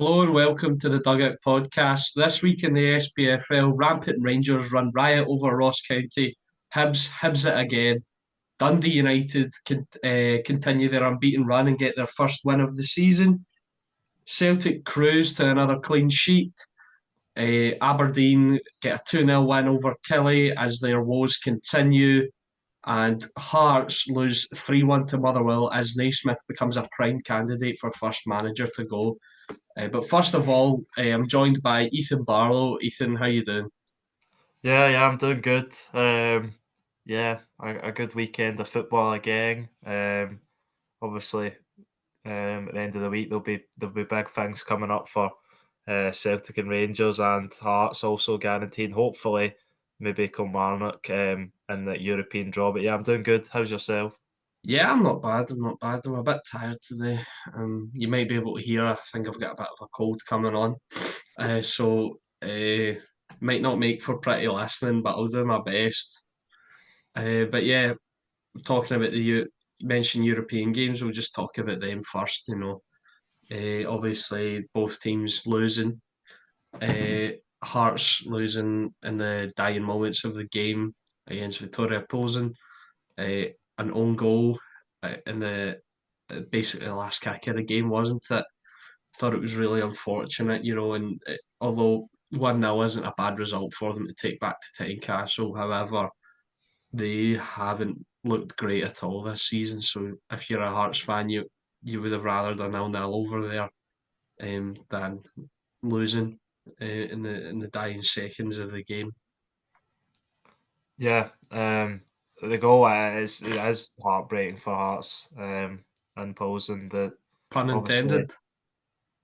Hello and welcome to the Dugout podcast. This week in the SPFL, rampant Rangers run riot over Ross County. Hibs it again. Dundee United continue their unbeaten run and get their first win of the season. Celtic cruise to another clean sheet. Aberdeen get a 2-0 win over Killie as their woes continue. And Hearts lose 3-1 to Motherwell as Naismith becomes a prime candidate for first manager to go. But first of all, I'm joined by Ethan Barlow. Ethan, how you doing? Yeah, I'm doing good. Yeah, a good weekend of football again. Obviously, at the end of the week there'll be big things coming up for Celtic and Rangers and Hearts also guaranteed. Hopefully, maybe Kilmarnock in the European draw. But yeah, I'm doing good. How's yourself? Yeah, I'm not bad. I'm not bad. I'm a bit tired today. You might be able to hear. I think I've got a bit of a cold coming on, so might not make for pretty listening, but I'll do my best. But yeah, talking about mentioned European games, we'll just talk about them first. Obviously both teams losing. Uh, Hearts losing in the dying moments of the game against Victoria Pilsen. An own goal in the basically the last kick of the game, wasn't it? Thought it was really unfortunate, and although 1-0 isn't a bad result for them to take back to Tynecastle, however, they haven't looked great at all this season. So if you're a Hearts fan, you would have rather done 0-0 over there than losing in the dying seconds of the game. Yeah, the goal is heartbreaking for Hearts and Posen, but Pun obviously, intended.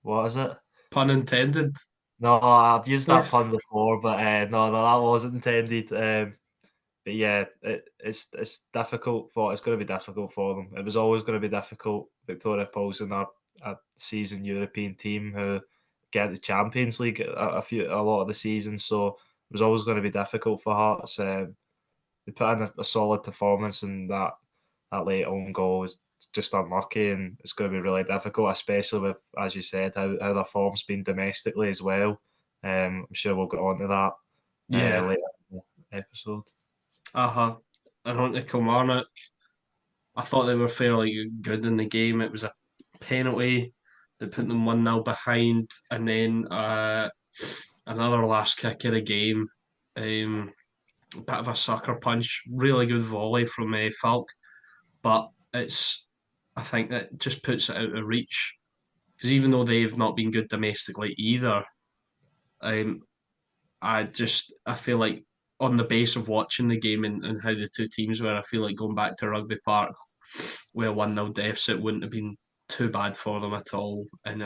what is it? Pun intended. No, I've used that pun before, but no, that wasn't intended. But yeah, it's difficult for it's going to be difficult for them. It was always going to be difficult. Victoria Pilsen are a seasoned European team who get the Champions League a lot of the season, so it was always going to be difficult for Hearts. They put in a solid performance, and that late own goal was just unlucky, and it's going to be really difficult, especially with, as you said, how their form's been domestically as well. I'm sure we'll get on to that Yeah. later in the episode. Uh-huh. And on to Kilmarnock. I thought they were fairly good in the game. It was a penalty that put them 1-0 behind, and then another last kick of the game. A bit of a sucker punch. Really good volley from Falk, but I think that just puts it out of reach. Because even though they've not been good domestically either, um, I feel like on the base of watching the game and how the two teams were, I feel like going back to Rugby Park with a 1-0 deficit wouldn't have been too bad for them at all, and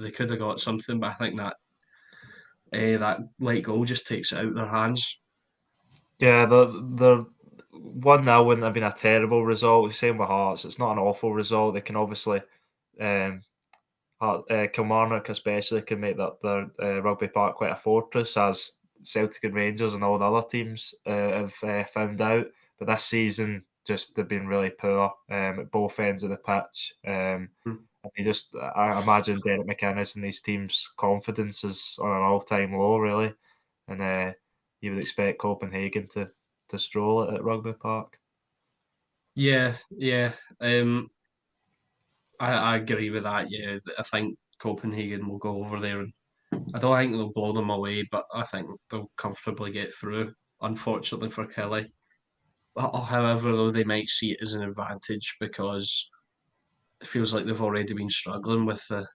they could have got something. But I think that late goal just takes it out of their hands. Yeah, the 1-0 wouldn't have been a terrible result. Same with Hearts. It's not an awful result. They can obviously, um, Kilmarnock especially can make their rugby park quite a fortress, as Celtic and Rangers and all the other teams have found out. But this season, just they've been really poor at both ends of the pitch. And I imagine Derek McInnes and these teams' confidence is on an all-time low, really. And you would expect Copenhagen to stroll it at Rugby Park. Yeah, yeah. I agree with that. Yeah, I think Copenhagen will go over there, and I don't think they'll blow them away, but I think they'll comfortably get through. Unfortunately for Kelly. However, though, they might see it as an advantage because it feels like they've already been struggling with the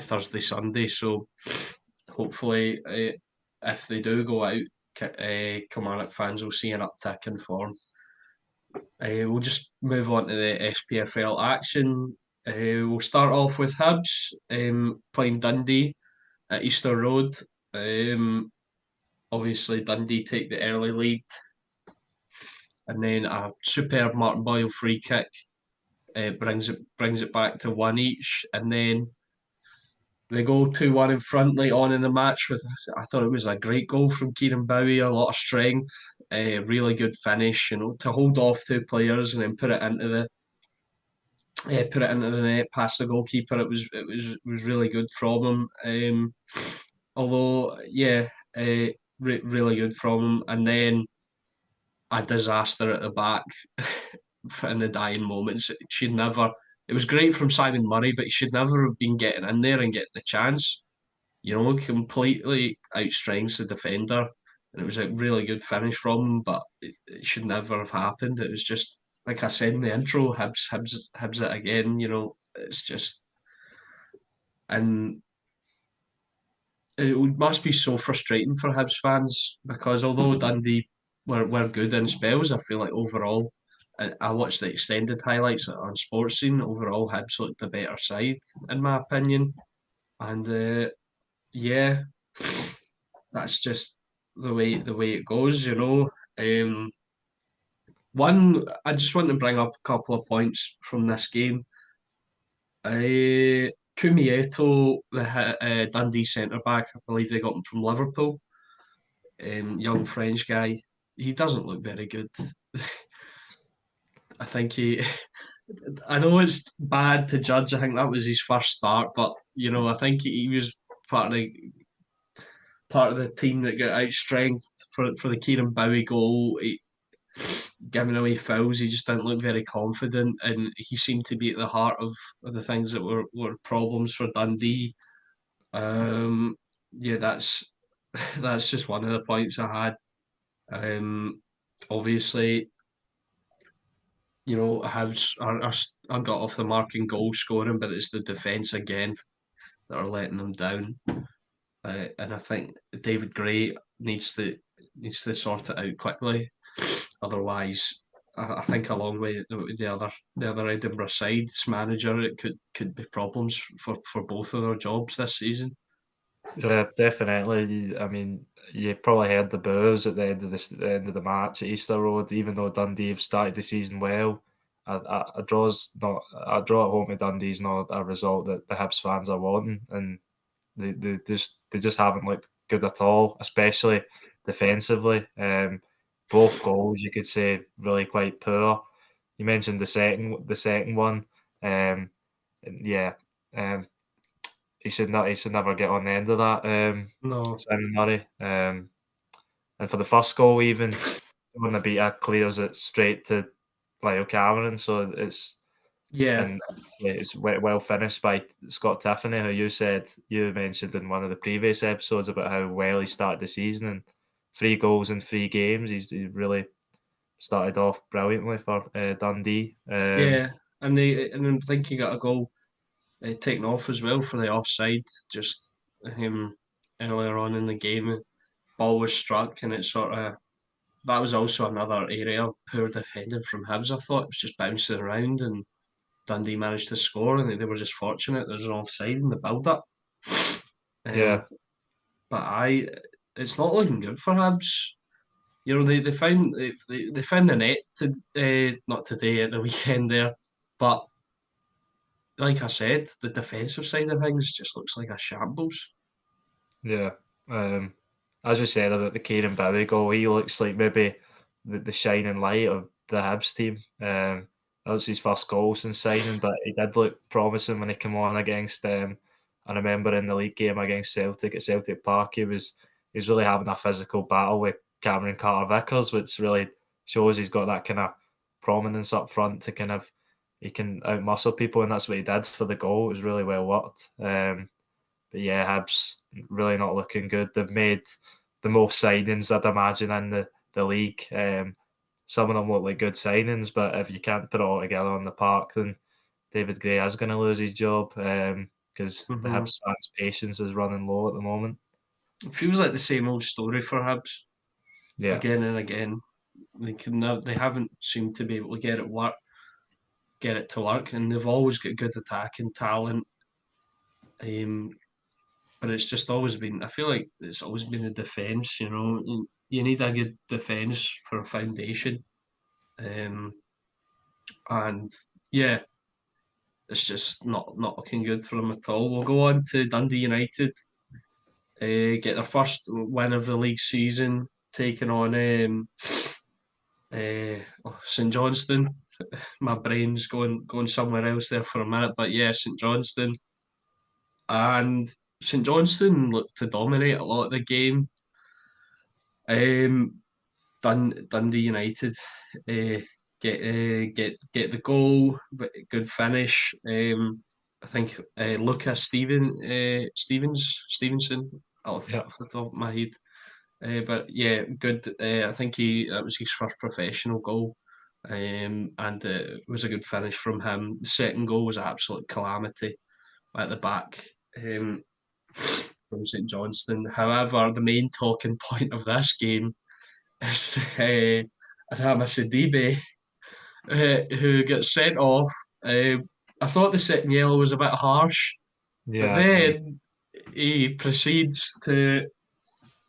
Thursday Sunday. So hopefully, if they do go out, Kilmarnock fans will see an uptick in form. We'll just move on to the SPFL action. We'll start off with Hibs playing Dundee at Easter Road. Um, Obviously, Dundee take the early lead, and then a superb Martin Boyle free kick brings it back to one each, and then they go 2-1 in front late on in the match. With I thought it was a great goal from Kieran Bowie, a lot of strength, a really good finish, to hold off two players and then put it into put it into the net past the goalkeeper. It was really good from him. Although, yeah, really good from him. And then a disaster at the back in the dying moments. She'd never. It was great from Simon Murray, but he should never have been getting in there and getting the chance. Completely outstrengths the defender, and it was a really good finish from him. But it should never have happened. It was just like I said in the intro, Hibs it again. It's just and it must be so frustrating for Hibs fans because although Dundee were good in spells, I feel like overall, I watched the extended highlights on Sports Scene. Overall, Hibs looked the better side, in my opinion. And yeah, that's just the way it goes. One, I just want to bring up a couple of points from this game. Kumieto, the Dundee centre back, I believe they got him from Liverpool. Young French guy. He doesn't look very good. I think he. I know it's bad to judge. I think that was his first start, but I think he was part of the team that got outstrengthed for the Kieran Bowie goal. Giving away fouls, he just didn't look very confident, and he seemed to be at the heart of the things that were problems for Dundee. Um, yeah, that's just one of the points I had. Obviously, I got off the mark in goal scoring, but it's the defence again that are letting them down. And I think David Gray needs to sort it out quickly. Otherwise, I think along with the other Edinburgh side's manager, it could be problems for both of their jobs this season. Yeah, definitely. I mean, you probably heard the boos at the end of the match at Easter Road. Even though Dundee have started the season well, a draw at home to Dundee is not a result that the Hibs fans are wanting, and they just haven't looked good at all, especially defensively. Both goals you could say really quite poor. You mentioned the second one. Yeah, um, he should never get on the end of that, No, Simon Murray. And for the first goal even, when the beater clears it straight to Lyle Cameron, so yeah, it's well finished by Scott Tiffany, who you mentioned in one of the previous episodes about how well he started the season, and 3 goals in 3 games. He really started off brilliantly for, Dundee. yeah, and I'm thinking got a goal taken off as well for the offside. Just him earlier on in the game, ball was struck, and it sort of that was also another area of poor defending from Hibs. I thought it was just bouncing around, and Dundee managed to score, and they were just fortunate. There's an offside in the build-up. Yeah, Um, but it's not looking good for Hibs. They found the net to not today at the weekend there, but like I said, the defensive side of things just looks like a shambles. yeah. Um, as you said about the Kieran Bowie goal, he looks like maybe the shining light of the Hibs team. That was his first goal since signing, but he did look promising when he came on against. I remember in the league game against Celtic at Celtic Park, he was really having a physical battle with Cameron Carter Vickers, which really shows he's got that kind of prominence up front to kind of he can outmuscle people, and that's what he did for the goal. It was really well worked. But yeah, Hibs really not looking good. They've made the most signings I'd imagine in the league. Some of them look like good signings, but if you can't put it all together on the park, then David Gray is going to lose his job because the Hmm. Hibs fans' patience is running low at the moment. It feels like the same old story for Hibs Yeah, again and again. They haven't seemed to be able to get it to work, and they've always got good attacking talent. Um, but it's just always been. I feel like it's always been the defence. You need a good defence for a foundation. Um, and yeah, it's just not looking good for them at all. We'll go on to Dundee United, get their first win of the league season, taking on St Johnstone. my brain's going somewhere else there for a minute. But yeah, St Johnstone and St Johnstone looked to dominate a lot of the game. Um, Dundee United get the goal, good finish. I think Stevenson Yeah. off the top of my head. But yeah, good. I think he that was his first professional goal, and it was a good finish from him. The second goal was an absolute calamity at the back from St Johnstone. However, the main talking point of this game is Adama Sidibe, who gets sent off. I thought the second yellow was a bit harsh, but Yeah, I agree. then he proceeds to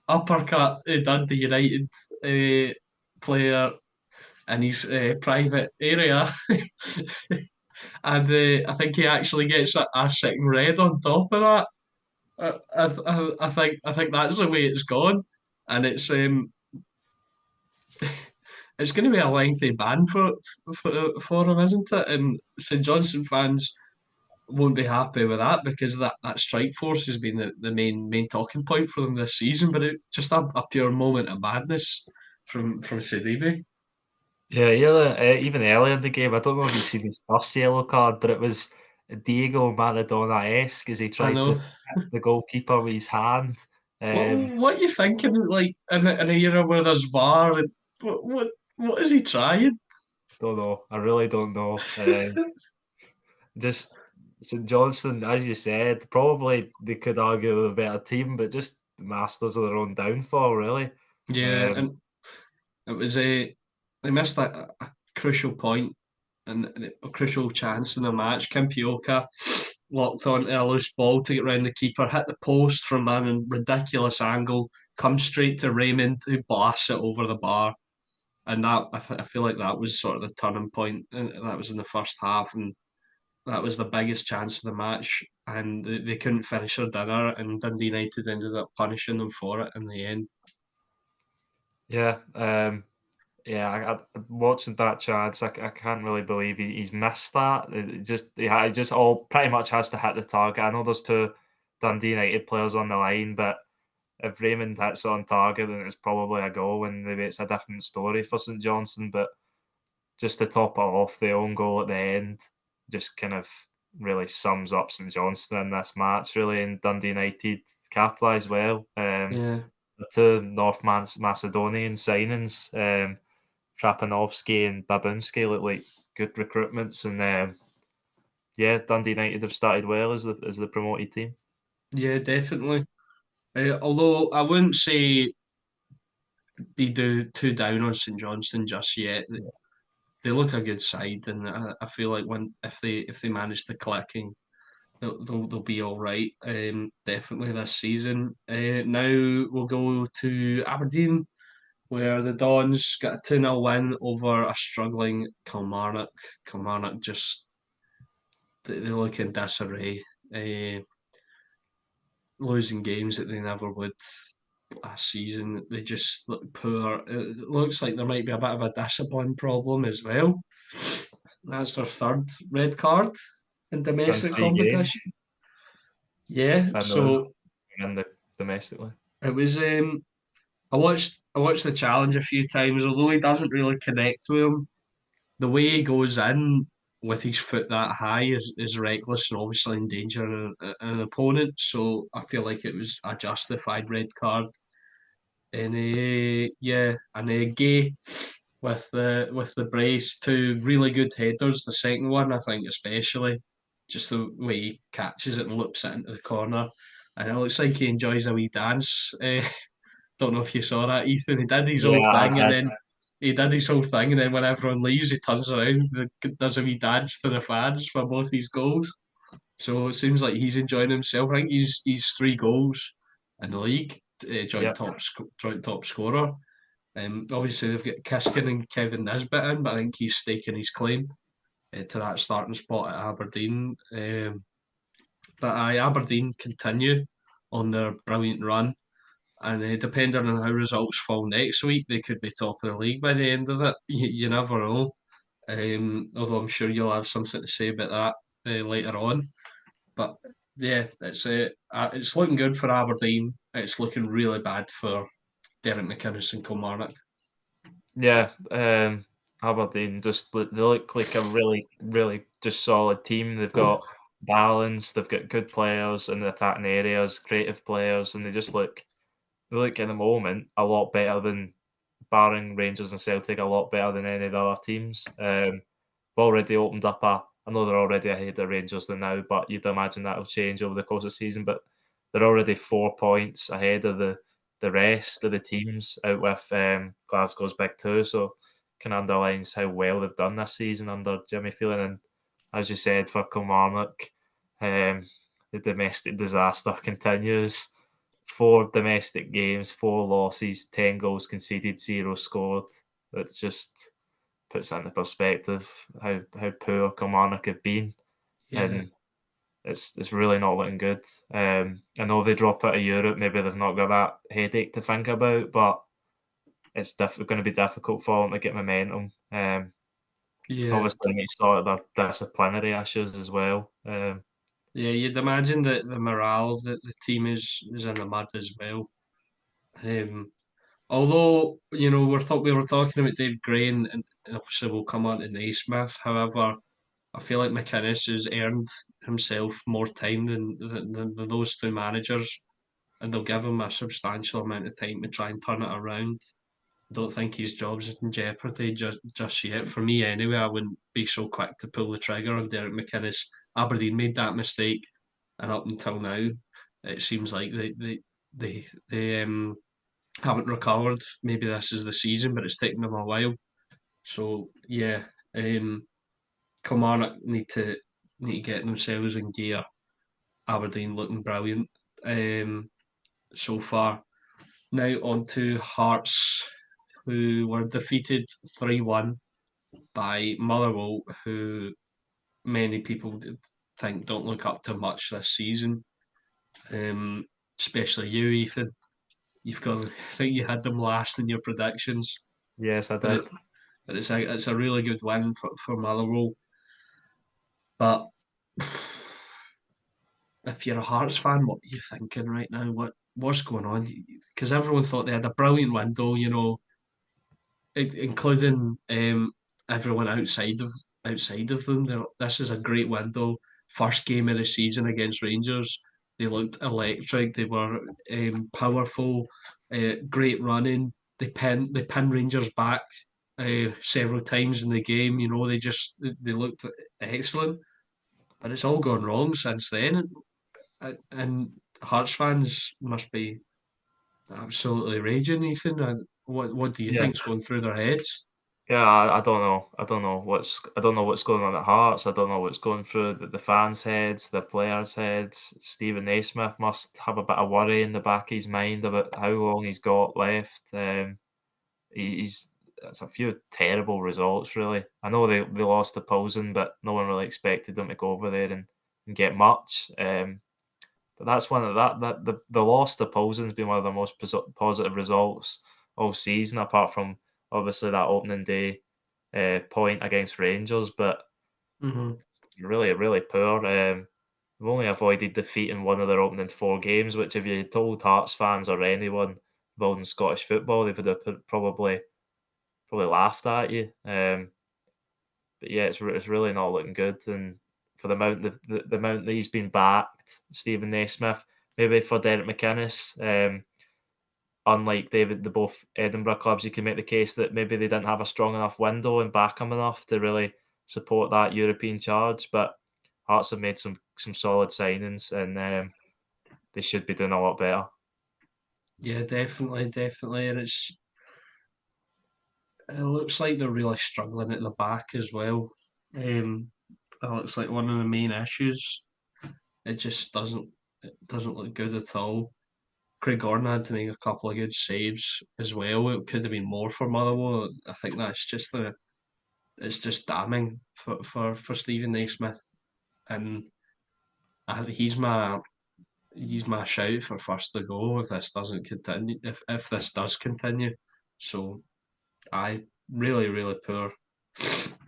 uppercut Dundee United player in his private area, and I think he actually gets a second red on top of that. I think that's the way it's gone, and it's going to be a lengthy ban for him, isn't it? And St Johnson fans won't be happy with that because that strike force has been the main talking point for them this season. But it just a pure moment of madness from Sidibe. Yeah, yeah, even earlier in the game, I don't know if you seen his first yellow card, but it was Diego Maradona-esque as he I tried to know. hit the goalkeeper with his hand. Um, What are you thinking? Like in a era where there's VAR, and what is he trying? don't know. I really don't know. Just St Johnstone, as you said, probably they could argue with a better team, but just masters of their own downfall, really. Yeah, Um, and it was a they missed a crucial point and a crucial chance in the match. Kimpioka locked onto a loose ball to get round the keeper, hit the post from a ridiculous angle, comes straight to Raymond, who blasts it over the bar. And I feel like that was sort of the turning point. And that was in the first half, and that was the biggest chance of the match. And they couldn't finish their dinner, and Dundee United ended up punishing them for it in the end. yeah, yeah, watching that chance, I can't really believe he's missed that. He just all pretty much has to hit the target. I know there's two Dundee United players on the line, but if Raymond hits it on target, then it's probably a goal, and maybe it's a different story for St Johnstone. But just to top it off, the own goal at the end just kind of really sums up St Johnstone in this match, really, and Dundee United capitalised well. Yeah, The two Macedonian signings, Trapanovsky and Babinski, look like good recruitments, and yeah, Dundee United have started well as the promoted team. yeah, definitely. Although I wouldn't say be too down on St Johnstone just yet. Yeah, They look a good side, and I feel like when if they manage to clicking, they'll be all right. Definitely this season. Now we'll go to Aberdeen, where the Dons got a 2-0 win over a struggling Kilmarnock. Kilmarnock just they look in disarray, uh, losing games that they never would last season. They just look poor. It looks like there might be a bit of a discipline problem as well. That's their third red card in in domestic 3 games, competition. Yeah, and they're so in the domestically. it was. I watched the challenge a few times. Although he doesn't really connect with him, the way he goes in with his foot that high is reckless and obviously endangering an opponent. So I feel like it was a justified red card. And yeah, and Gay with the brace, two really good headers. The second one, I think, especially just the way he catches it and loops it into the corner, and it looks like he enjoys a wee dance. Don't know if you saw that, Ethan. He did his whole Yeah, thing, I and did. then when everyone leaves, he turns around and does a wee dance to the fans for both his goals. So it seems like he's enjoying himself. I think he's 3 goals in the league, Yep, joint top scorer. Obviously, they've got Kiskin and Kevin Nisbet in, but I think he's staking his claim to that starting spot at Aberdeen. But Aberdeen continue on their brilliant run, and depending on how results fall next week, they could be top of the league by the end of it. You never know. Although I'm sure you'll have something to say about that later on. But yeah, it's looking good for Aberdeen. It's looking really bad for Derek McInnes and Kilmarnock. Yeah, Aberdeen they look like a really, really just solid team. They've got balance, they've got good players in the attacking areas, creative players, and they look at the moment a lot better than barring Rangers and Celtic, a lot better than any of the other teams. We've already opened up I know they're already ahead of Rangers than now, but you'd imagine that'll change over the course of the season. But they're already 4 points ahead of the rest of the teams out with Glasgow's big two. So kind of underlines how well they've done this season under Jimmy Phelan. And as you said, for Kilmarnock, um, the domestic disaster continues. 4 domestic games, 4 losses, 10 goals conceded, 0 scored. It just puts that into perspective how poor Kilmarnock have been, Yeah, and it's really not looking good. I know they drop out of Europe, maybe they've not got that headache to think about, but it's going to be difficult for them to get momentum. yeah, Obviously, they need to sort of their disciplinary issues as well. yeah. You'd imagine that the morale of the team is in the mud as well. Um, Although we were talking about Dave Gray and obviously we'll come on to Naismith. However, I feel like McInnes has earned himself more time than those two managers, and they'll give him a substantial amount of time to try and turn it around. I don't think his job's in jeopardy just yet. For me, anyway, I wouldn't be so quick to pull the trigger on Derek McInnes. Aberdeen made that mistake, and up until now, it seems like they haven't recovered. Maybe this is the season, but it's taken them a while. So yeah, Kilmarnock need to get themselves in gear. Aberdeen looking brilliant so far. Now on to Hearts, who were defeated 3-1 by Motherwell, who many people think don't look up to much this season. Um, Especially you, Ethan. I think you had them last in your predictions, Yes, I but did. it's a really good win for Motherwell. But if you're a Hearts fan, what are you thinking right now? What's going on? Because everyone thought they had a brilliant window, including everyone outside of them. This is a great window. First game of the season against Rangers, they looked electric. They were powerful, great running. They pinned Rangers back several times in the game. They looked excellent, but it's all gone wrong since then. And Hearts fans must be absolutely raging, Ethan. And what do you Yeah. think's going through their heads? Yeah, I don't know. I don't know what's going on at Hearts. I don't know what's going through the fans' heads, the players' heads. Stephen Naismith must have a bit of worry in the back of his mind about how long he's got left. He's It's a few terrible results, really. I know they lost to Pilsen, but no one really expected them to go over there and get much. But that's one of that the loss to Pilsen's been one of the most positive results all season, apart from obviously that opening day point against Rangers. But Hmm. really, really poor. We've only avoided defeat in one of their opening 4 games, which if you told Hearts fans or anyone involved in Scottish football, they would have probably laughed at you. But yeah, it's really not looking good, and for the amount that he's been backed, Stephen Naismith, maybe for Derek McInnes, unlike David, the both Edinburgh clubs, you can make the case that maybe they didn't have a strong enough window and back him enough to really support that European charge. But Hearts have made some solid signings, and they should be doing a lot better. Yeah, definitely, definitely, and it looks like they're really struggling at the back as well. It looks like one of the main issues. It just doesn't look good at all. Craig Gordon had to make a couple of good saves as well. It could have been more for Motherwell. I think it's just damning for Stephen Naismith, and he's my shout for first to go if this doesn't continue. If this does continue, so I really really poor.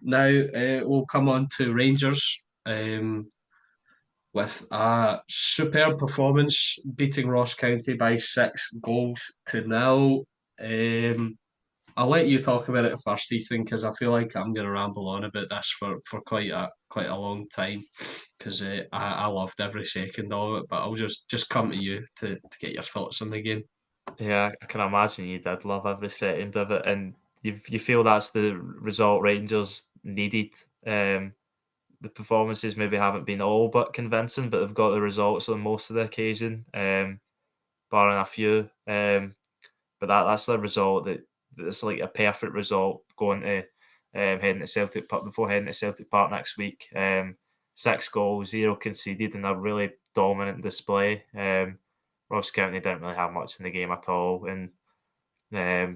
Now we'll come on to Rangers with a superb performance, beating Ross County by 6 goals to 0. Um, I'll let you talk about it first, Ethan, because I feel like I'm going to ramble on about this for quite a long time because I loved every second of it. But I'll just come to you to get your thoughts on the game. Yeah, I can imagine you did love every second of it, and you feel that's the result Rangers needed. The performances maybe haven't been all but convincing, but they've got the results on most of the occasion, barring a few. But that's the result that's like a perfect result going to heading to Celtic Park before heading to Celtic Park next week. 6 goals, zero conceded, and a really dominant display. Ross County didn't really have much in the game at all, and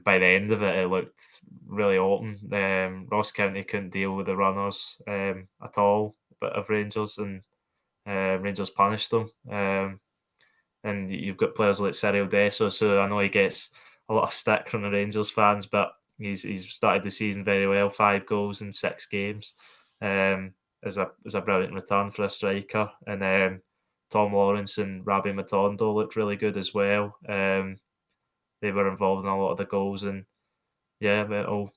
by the end of it, it looked really open. Ross County couldn't deal with the runners at all, but of Rangers, and Rangers punished them. And you've got players like Cyril Dessers, so I know he gets a lot of stick from the Rangers fans, but he's started the season very well. 5 goals in 6 games, is a brilliant return for a striker. And Tom Lawrence and Rabbi Matondo looked really good as well. They were involved in a lot of the goals, and yeah, but it'll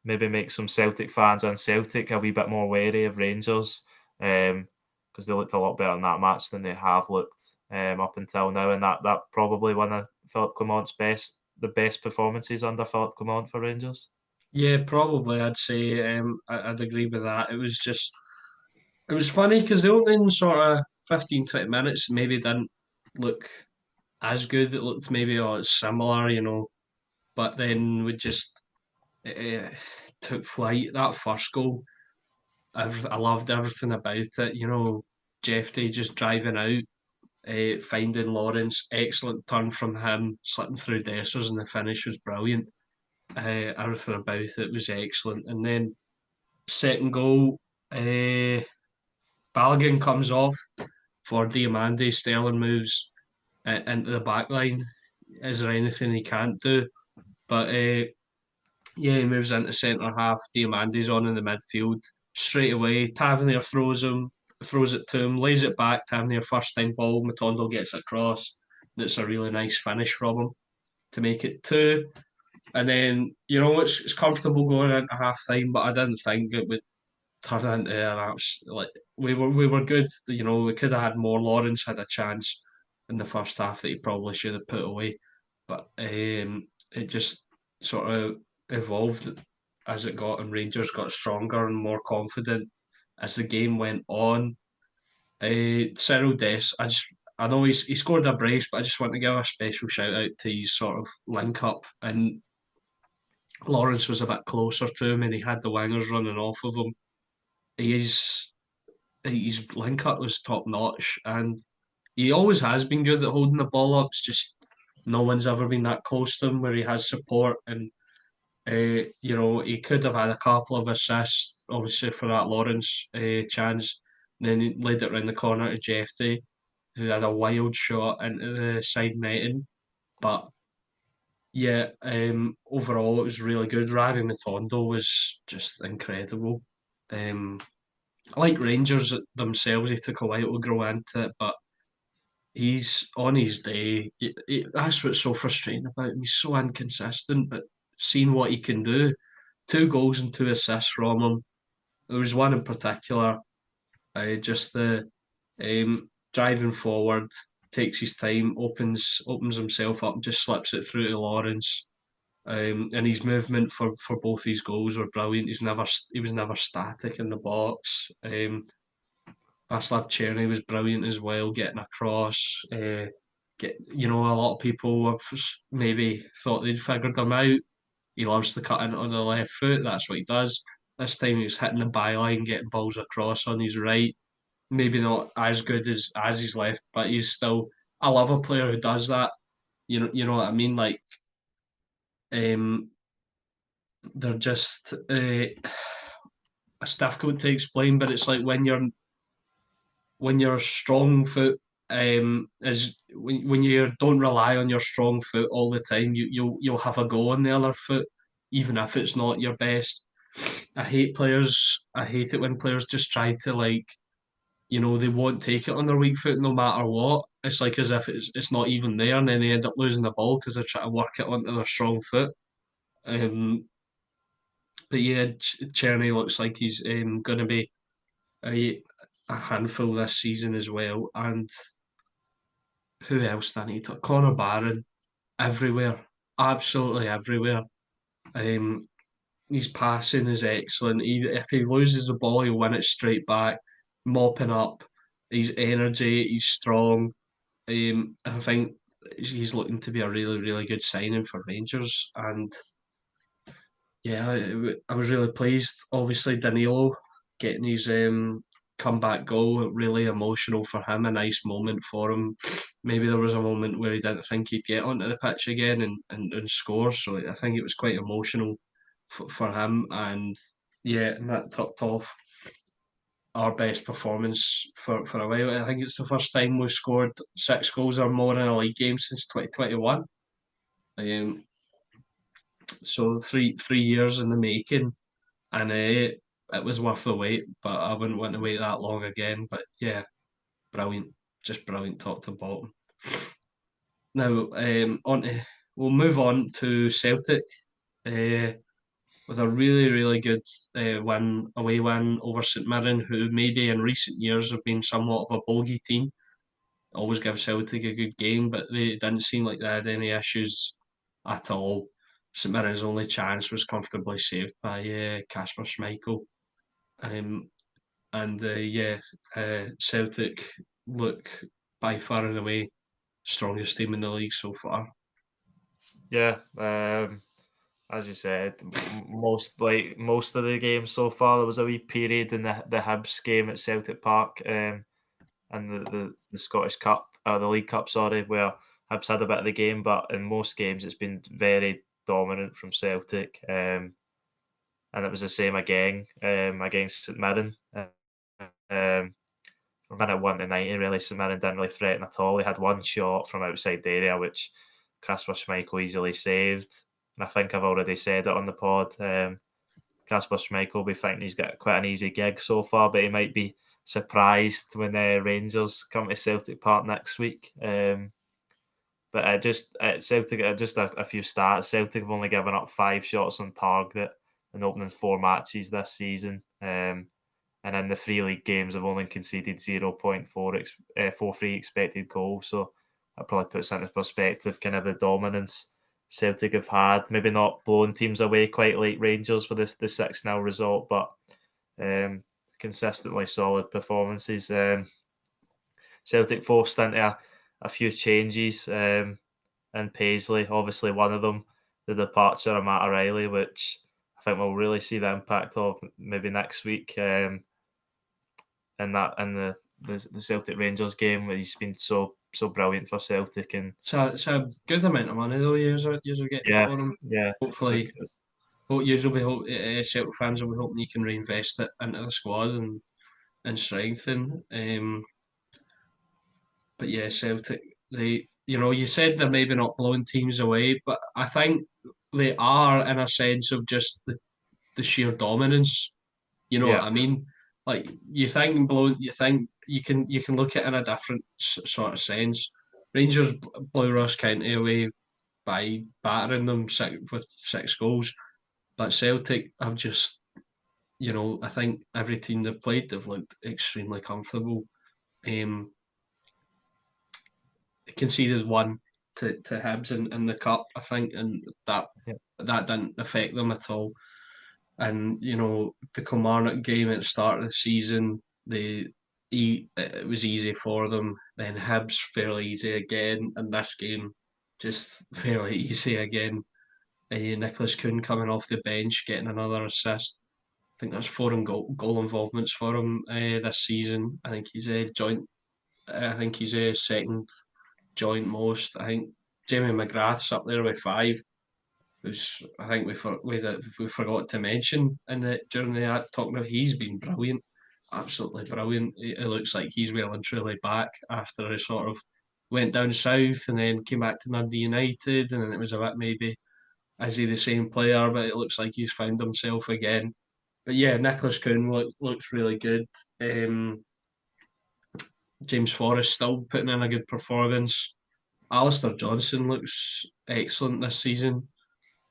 maybe make some Celtic fans and Celtic a wee bit more wary of Rangers, because they looked a lot better in that match than they have looked up until now, and that probably one of Philip Clement's the best performances under Philip Clement for Rangers. Yeah, probably. I'd say I'd agree with that. It was funny because the opening sort of 15-20 minutes maybe didn't look as good. It looked maybe it's similar, but then we just uh, took flight. That first goal, I loved everything about it. Jeffrey just driving out, finding Lawrence, excellent turn from him, slipping through Dessers, and the finish was brilliant. Everything about it was excellent. And then second goal, Balogun comes off for Diamande. Sterling moves into the back line. Is there anything he can't do? But yeah, he moves into centre half. Diamande's on in the midfield straight away. Tavernier throws it to him, lays it back. Tavernier first time ball. Matondo gets it across. That's a really nice finish from him to make it 2. And then it's comfortable going into half time, but I didn't think it would turn into an like we were good. We could have had more. Lawrence had a chance in the first half that he probably should have put away, but it just sort of evolved as it got, and Rangers got stronger and more confident as the game went on. Cyril Dess, I know he scored a brace, but I just want to give a special shout out to his sort of link up, and Lawrence was a bit closer to him, and he had the wingers running off of him. He's his link up was top notch, and he always has been good at holding the ball up. It's just no one's ever been that close to him where he has support, and he could have had a couple of assists, obviously for that Lawrence chance. And then he laid it round the corner to Jeffy, who had a wild shot into the side netting. But yeah, overall it was really good. Ravi Matondo was just incredible. Um, like Rangers themselves, he took a while to grow into it, but he's on his day. That's what's so frustrating about him. He's so inconsistent, but seeing what he can do, 2 goals and 2 assists from him. There was one in particular, just the driving forward, takes his time, opens himself up, and just slips it through to Lawrence. And his movement for both these goals were brilliant. He was never static in the box. Vaslav Cherny was brilliant as well, getting across. A lot of people have maybe thought they'd figured him out. He loves to cut in on the left foot. That's what he does. This time he was hitting the byline, getting balls across on his right. Maybe not as good as his left, but he's still. I love a player who does that. You know what I mean? Like, um, they're just. It's difficult to explain, but it's like when your strong foot is when you don't rely on your strong foot all the time, you'll have a go on the other foot, even if it's not your best. I hate players. I hate it when players just try to like, they won't take it on their weak foot no matter what. It's like as if it's not even there, and then they end up losing the ball because they're trying to work it onto their strong foot. Um, but yeah, Czerny looks like he's going to be a handful this season as well. And who else do I need to? Connor Barron, everywhere, absolutely everywhere. Um, his passing is excellent. If he loses the ball, he'll win it straight back, mopping up. His energy, he's strong. I think he's looking to be a really, really good signing for Rangers. And yeah, I was really pleased. Obviously, Danilo getting his comeback goal, really emotional for him, a nice moment for him. Maybe there was a moment where he didn't think he'd get onto the pitch again and score. So I think it was quite emotional for him. And yeah, and that topped off our best performance for a while. I think it's the first time we've scored 6 goals or more in a league game since 2021. Um, so three years in the making, and it was worth the wait. But I wouldn't want to wait that long again. But yeah, brilliant, just brilliant, top to bottom. Now, we'll move on to Celtic. With a really, really good away win over St Mirren, who maybe in recent years have been somewhat of a bogey team. Always give Celtic a good game, but they didn't seem like they had any issues at all. St Mirren's only chance was comfortably saved by Kasper Schmeichel. Um, and yeah, Celtic look by far and away strongest team in the league so far. Yeah, as you said, most of the games so far, there was a wee period in the Hibs game at Celtic Park, and the Scottish Cup, the League Cup, sorry, where Hibs had a bit of the game, but in most games it's been very dominant from Celtic, and it was the same again against St Mirren. Um, from minute 1 to 90, really, St Mirren didn't really threaten at all. They had one shot from outside the area, which Kasper Schmeichel easily saved. And I think I've already said it on the pod. Kasper Schmeichel will be thinking he's got quite an easy gig so far, but he might be surprised when Rangers come to Celtic Park next week. But Celtic, just a few stats. Celtic have only given up 5 shots on target in opening 4 matches this season. And in the 3 league games, have only conceded 0.43 expected goals. So that probably puts into perspective kind of the dominance Celtic have had. Maybe not blowing teams away quite like Rangers with the 6-0 result, but consistently solid performances. Celtic forced into a few changes, and Paisley, obviously one of them, the departure of Matt O'Reilly, which I think we'll really see the impact of maybe next week. In the Celtic Rangers game, where he's been so brilliant for Celtic, and It's a good amount of money though. You're getting yeah, for him. yeah, Hopefully, Celtic fans will be hoping you can reinvest it into the squad and strengthen. But yeah, Celtic, you said they're maybe not blowing teams away, but I think they are in a sense of just the sheer dominance. You know what yeah, I mean? Like you think you can look at it in a different sort of sense. Rangers blew Ross County away by battering them with 6 goals, but Celtic have just, I think every team they've played, they've looked extremely comfortable. Um, conceded one to Hibs in the cup, I think, and yeah, that didn't affect them at all. And the Kilmarnock game at the start of the season, it was easy for them. Then Hibs fairly easy again, and this game just fairly easy again. Nicholas Kuhn coming off the bench, getting another assist. I think that's 4 goal involvements for him this season. I think he's a second joint most. I think Jamie McGrath's up there with 5. Who's I think we forgot to mention during the ad talking about, he's been brilliant, absolutely brilliant. It looks like he's well and truly back after he sort of went down south and then came back to Dundee United, and then it was a bit maybe, is he the same player? But it looks like he's found himself again. But yeah, Nicholas Kuhn looks really good. James Forrest still putting in a good performance. Alistair Johnson looks excellent this season.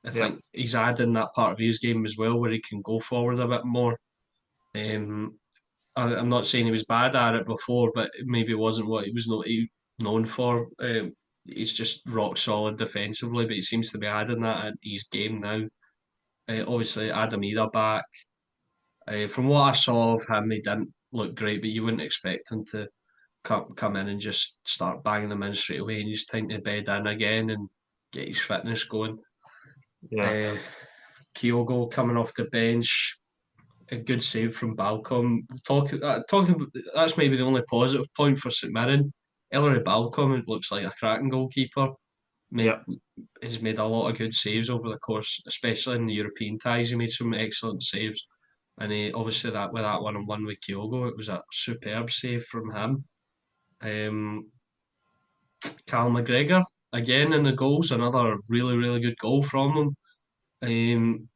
I Yeah, think he's adding that part of his game as well, where he can go forward a bit more. Um, I'm not saying he was bad at it before, but maybe wasn't what he was known for. He's just rock solid defensively, but he seems to be adding that at his game now. Obviously, Adam Ida back. From what I saw of him, he didn't look great, but you wouldn't expect him to come in and just start banging them in straight away. And he's time to bed in again and get his fitness going. yeah, Uh, Kyogo coming off the bench, a good save from Balcom. Talking, that's maybe the only positive point for St Mirren. Ellery Balcom looks like a cracking goalkeeper. Made yeah, He's made a lot of good saves over the course, especially in the European ties. He made some excellent saves, and he obviously that with that 1-on-1 with Kyogo, it was a superb save from him. Um, Cal McGregor again in the goals, another really good goal from him.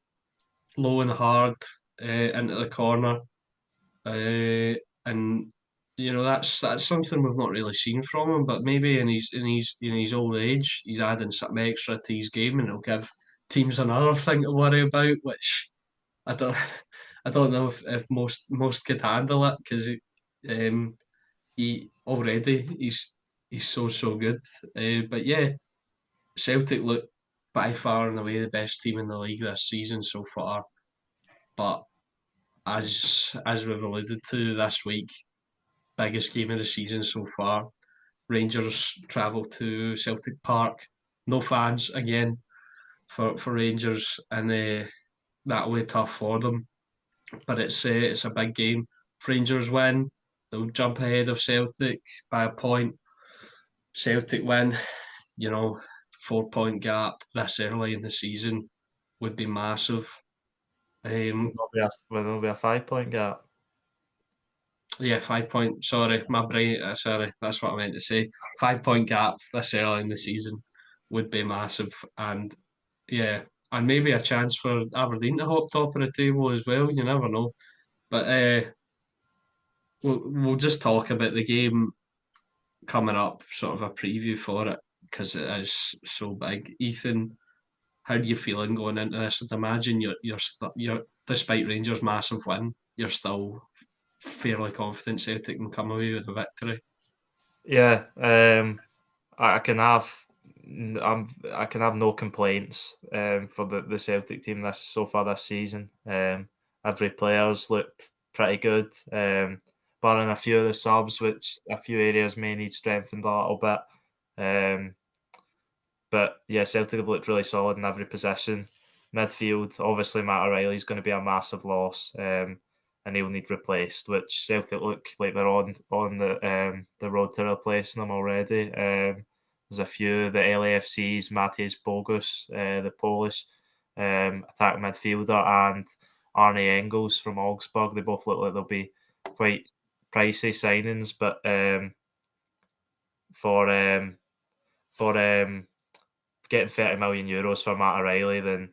Low and hard into the corner. And that's something we've not really seen from him. But maybe in his old age, he's adding something extra to his game, and it'll give teams another thing to worry about. Which I don't I don't know if most could handle it because he already he's so good. But yeah, Celtic look by far and away the best team in the league this season so far. But as we've alluded to this week, biggest game of the season so far. Rangers travel to Celtic Park. No fans again for Rangers, and that'll be tough for them. But it's a big game. If Rangers win, they'll jump ahead of Celtic by a point. Celtic win, 4 point gap this early in the season would be massive. Um, there'll be a 5 point gap. yeah, 5 point. Sorry, my brain. Sorry, that's what I meant to say. 5 point gap this early in the season would be massive, and yeah, and maybe a chance for Aberdeen to hop top of the table as well. You never know. But we'll just talk about the game coming up, sort of a preview for it because it is so big. Ethan, how are you feeling going into this? I'd imagine you're despite Rangers' massive win, you're still fairly confident Celtic can come away with a victory. Yeah, I can have I can have no complaints for the Celtic team this so far this season. Every player's looked pretty good, barring a few of the subs, which a few areas may need strengthened a little bit. Um, but yeah, Celtic have looked really solid in every position. Midfield, obviously, Matt O'Reilly's going to be a massive loss, and he'll need replaced. Which Celtic look like they're on the road to replacing them already. There's a few the LAFC's Matej Bogus, the Polish attack midfielder, and Arne Engels from Augsburg. They both look like they'll be quite pricey signings, but for um, for getting 30 million euros for Matt O'Reilly, then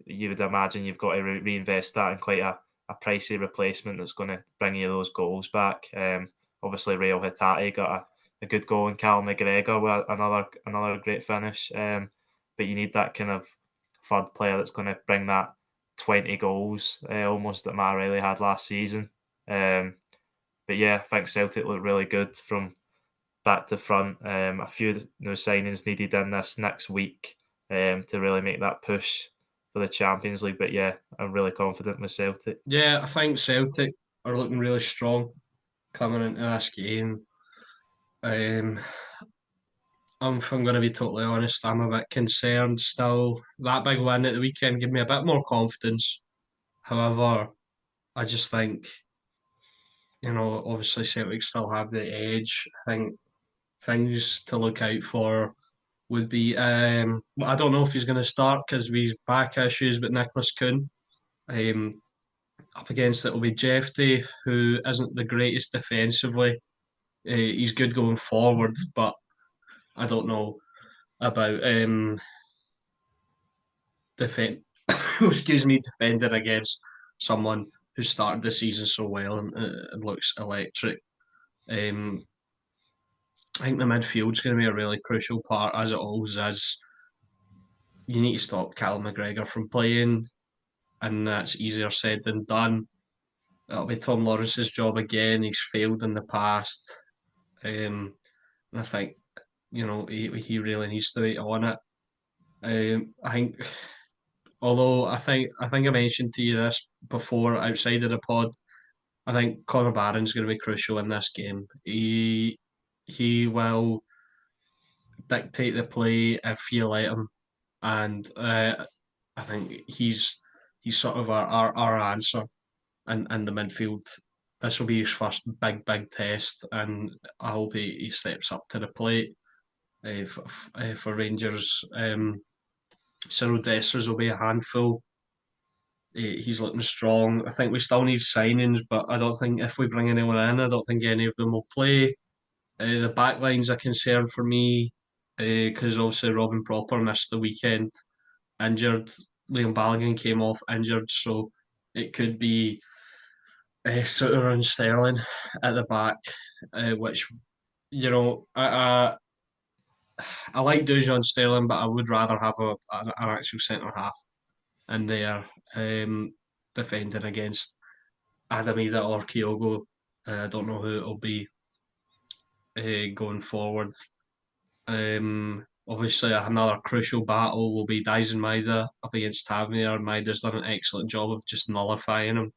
you would imagine you've got to reinvest that in quite a pricey replacement that's going to bring you those goals back. Obviously, Real Hitati got a good goal, and Cal McGregor with another great finish. But you need that kind of third player that's going to bring that 20 goals almost that Matt O'Reilly had last season. Um, but yeah, I think Celtic look really good from back to front. A few signings needed in this next week to really make that push for the Champions League. But yeah, I'm really confident with Celtic. Yeah, I think Celtic are looking really strong coming into this game. Um, if I'm going to be totally honest, I'm a bit concerned still. That big win at the weekend gave me a bit more confidence. However, I just think, obviously Celtic still have the edge. I think things to look out for would be, I don't know if he's going to start because of his back issues, but Nicholas Kuhn. Um, Up against it will be Jeffy, who isn't the greatest defensively. He's good going forward, but I don't know about defend. Excuse me, defending against someone who started the season so well and looks electric. Um, I think the midfield's going to be a really crucial part, as it always is. You need to stop Callum McGregor from playing, and that's easier said than done. It'll be Tom Lawrence's job again. He's failed in the past. And I think, he really needs to be on it. I think, although I think I mentioned to you this before outside of the pod, I think Conor Barron's going to be crucial in this game. He will dictate the play if you let him, and I think he's sort of our answer in the midfield. This will be his first big test, and I hope he steps up to the plate. For Rangers, Cyril Dessers will be a handful. He's looking strong. I think we still need signings, but I don't think if we bring anyone in, I don't think any of them will play. The back line's a concern for me because obviously Robin Propper missed the weekend injured. Liam Balogun came off injured, so it could be Suter and Sterling at the back, which I like Dujon Sterling, but I would rather have an actual centre half in there defending against Adamida or Kyogo. I don't know who it'll be going forward. Obviously, another crucial battle will be Dyson Maida up against Tavernier. Maida's done an excellent job of just nullifying him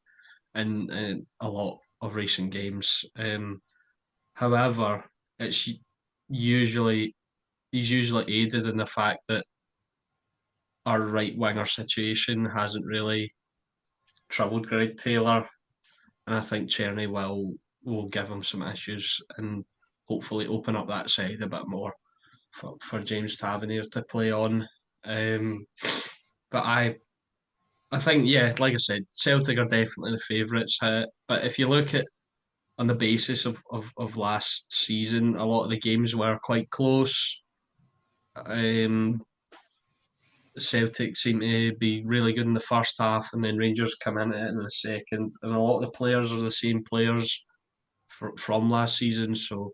in a lot of recent games. However, it's usually he's usually aided in the fact that our right winger situation hasn't really troubled Greg Taylor, and I think Cherny will give him some issues and hopefully open up that side a bit more for James Tavernier to play on. Um, but I think, yeah, like I said, Celtic are definitely the favourites. But if you look at on the basis of last season, a lot of the games were quite close. Um, Celtic seem to be really good in the first half, and then Rangers come into it in the second. And a lot of the players are the same players from last season, so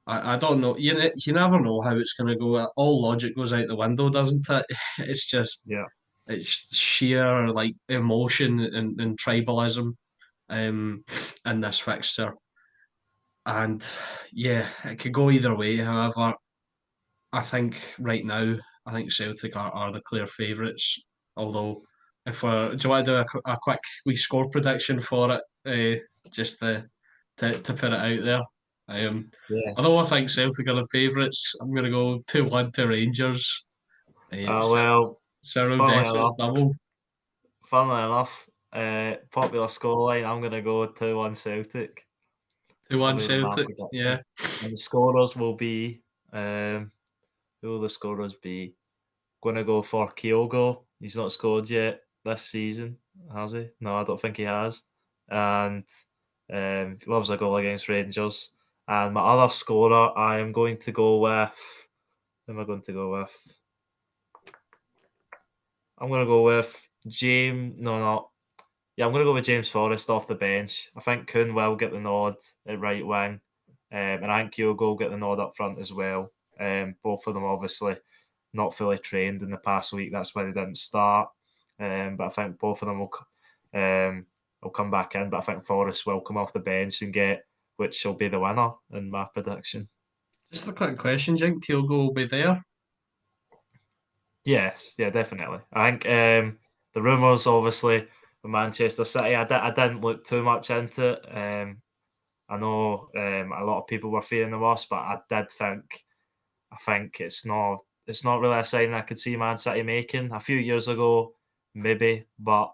I don't know. You never know how it's going to go. All logic goes out the window, doesn't it? It's just Yeah. it's sheer like emotion and tribalism um, in this fixture, and yeah, it could go either way. However, I think right now, I think Celtic are the clear favourites. Although, if we're, do you want to do a quick wee score prediction for it? Just to put it out there. Yeah. Although I think Celtic are the favourites, I'm going to go 2-1 to Rangers. Well, Cyril funnily Dessers enough, double. funnily enough, popular scoreline, I'm going to go 2-1 Celtic. I'll 2-1 be with my Celtic. prediction. Yeah. And the scorers will be, who will the scorers be? Going to go for Kyogo. He's not scored yet this season, has he? No, I don't think he has. And he loves a goal against Rangers. And my other scorer, I am going to go with. Who am I going to go with? I'm going to go with James. No, no. Yeah, I'm going to go with James Forrest off the bench. I think Kuhn will get the nod at right wing. And I think Kyogo will get the nod up front as well. Both of them obviously not fully trained in the past week. That's why they didn't start. But I think both of them will come back in. But I think Forrest will come off the bench and get which will be the winner in my prediction. Just a quick question, do you think Kyogo will be there? Yes, yeah, definitely. I think the rumours, obviously, for Manchester City, I didn't look too much into it. I know a lot of people were fearing the worst, but I think it's not really a sign I could see Man City making. A few years ago, maybe, but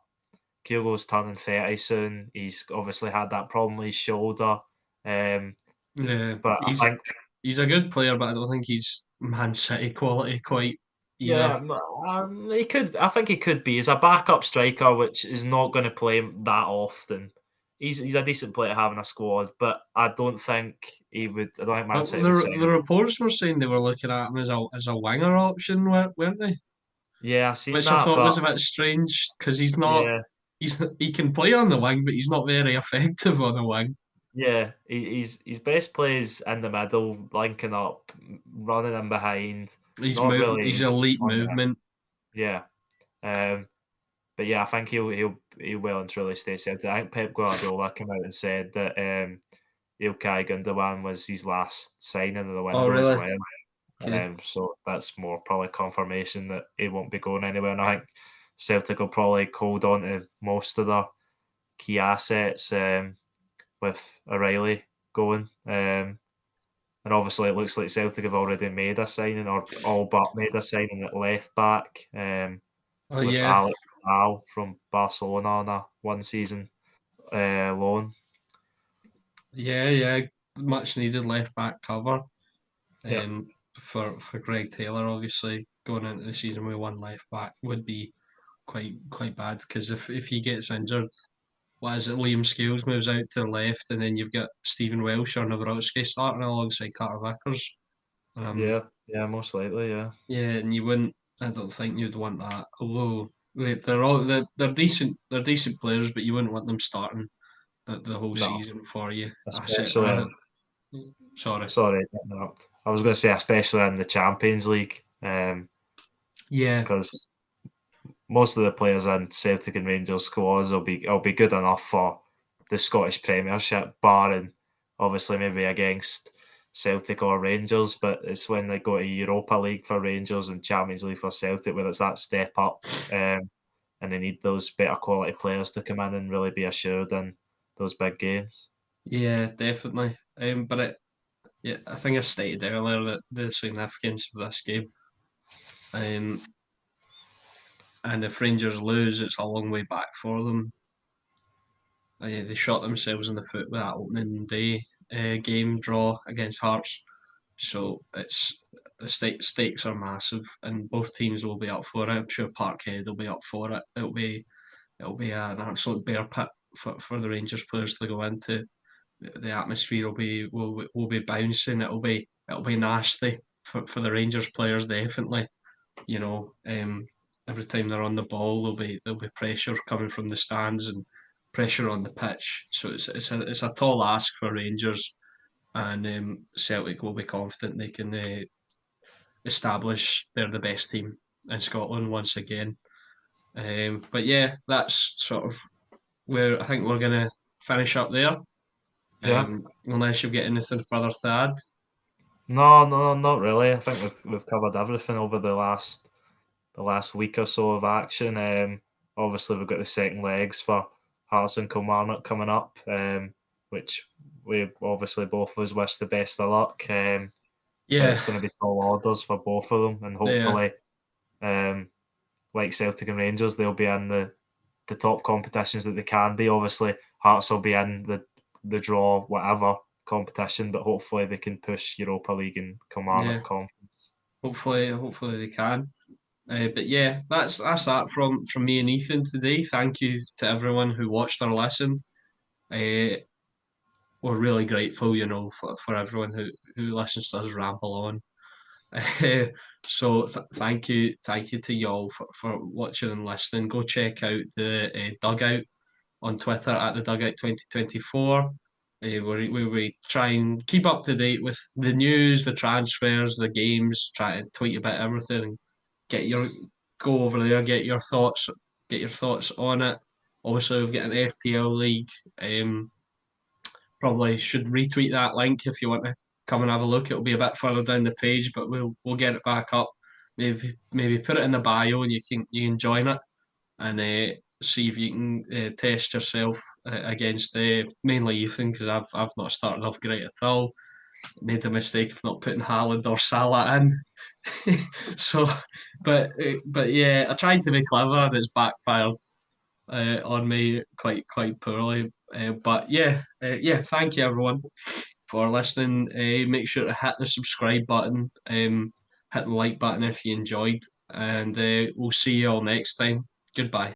Kyogo's turning 30 soon. He's obviously had that problem with his shoulder. Um, Yeah, but I think he's a good player, but I don't think he's Man City quality quite either. yeah, he could. I think he could be. He's a backup striker, which is not going to play that often. He's a decent player having a squad, but I don't think he would. I don't think Man But City would the sign. reports were saying they were looking at him as a winger option, weren't they? Yeah, I seen Which I that, thought but was a bit strange because yeah, he can play on the wing, but he's not very effective on the wing. Yeah, his best play is in the middle, linking up, running in behind, not His really elite on the movement. yeah. Um, but yeah, I think he'll well and truly stay Celtic. I think Pep Guardiola came out and said that Ilkay Gundogan was his last signing of the Oh, window as really? well. Okay. So that's more probably confirmation that he won't be going anywhere. And I think Celtic will probably hold on to most of their key assets with O'Reilly going. And obviously, it looks like Celtic have already made a signing, or all but made a signing at left back Oh, with yeah. Alex Al from Barcelona on a one season loan. Yeah, yeah. Much needed left back cover. Yeah, For Greg Taylor, obviously going into the season with one left back would be quite bad because if he gets injured, what is it? Liam Scales moves out to the left, and then you've got Stephen Welsh or Nawrocki starting alongside Carter Vickers. yeah, most likely, yeah. Yeah, and you wouldn't. I don't think you'd want that. Although they're all they're decent. They're decent players, but you wouldn't want them starting the whole No, season for you. I said, especially sorry. sorry to interrupt. I was going to say especially in the Champions League, Yeah, because most of the players in Celtic and Rangers squads will be good enough for the Scottish Premiership, barring obviously maybe against Celtic or Rangers. But it's when they go to Europa League for Rangers and Champions League for Celtic where it's that step up, and they need those better quality players to come in and really be assured in those big games. yeah, definitely. But yeah, I think I stated earlier that the significance of this game. Um, and if Rangers lose, it's a long way back for them. They shot themselves in the foot with that opening day game draw against Hearts. So the stakes are massive, and both teams will be up for it. I'm sure Parkhead will be up for it. It'll be an absolute bear pit for the Rangers players to go into. The atmosphere will be bouncing. It'll be nasty for the Rangers players definitely. You know, every time they're on the ball, there'll be pressure coming from the stands and pressure on the pitch. So it's a tall ask for Rangers, and Celtic will be confident they can establish they're the best team in Scotland once again. But yeah, that's sort of where I think we're gonna finish up there. Yeah. Unless you've got anything further to add. No, no, not really. I think we've covered everything over the last week or so of action. Obviously, we've got the second legs for Hearts and Kilmarnock coming up, which we obviously both of us wish the best of luck. But Yeah, it's going to be tall orders for both of them, and yeah, hopefully, um, like Celtic and Rangers, they'll be in the top competitions that they can be. Obviously, Hearts will be in the draw, whatever competition, but hopefully they can push Europa League and yeah. Kilmarnock conference. Hopefully they can. But yeah, that's that from me and Ethan today. Thank you to everyone who watched or listened. Uh, we're really grateful, for everyone who listens to us ramble on. So thank you to y'all for watching and listening. Go check out the Dugout on Twitter at the Dugout 2024. Where we try and keep up to date with the news, the transfers, the games. Try to tweet about everything and get your go over there, get your thoughts on it. Also, we've got an FPL league. Probably should retweet that link if you want to come and have a look. It'll be a bit further down the page, but we'll get it back up. Maybe put it in the bio and you can join it and see if you can test yourself against mainly Ethan because I've not started off great at all. Made the mistake of not putting Haaland or Salah in. So, but yeah, I tried to be clever and it's backfired on me quite poorly. But yeah, thank you everyone for listening. Make sure to hit the subscribe button, hit the like button if you enjoyed, and we'll see you all next time. Goodbye.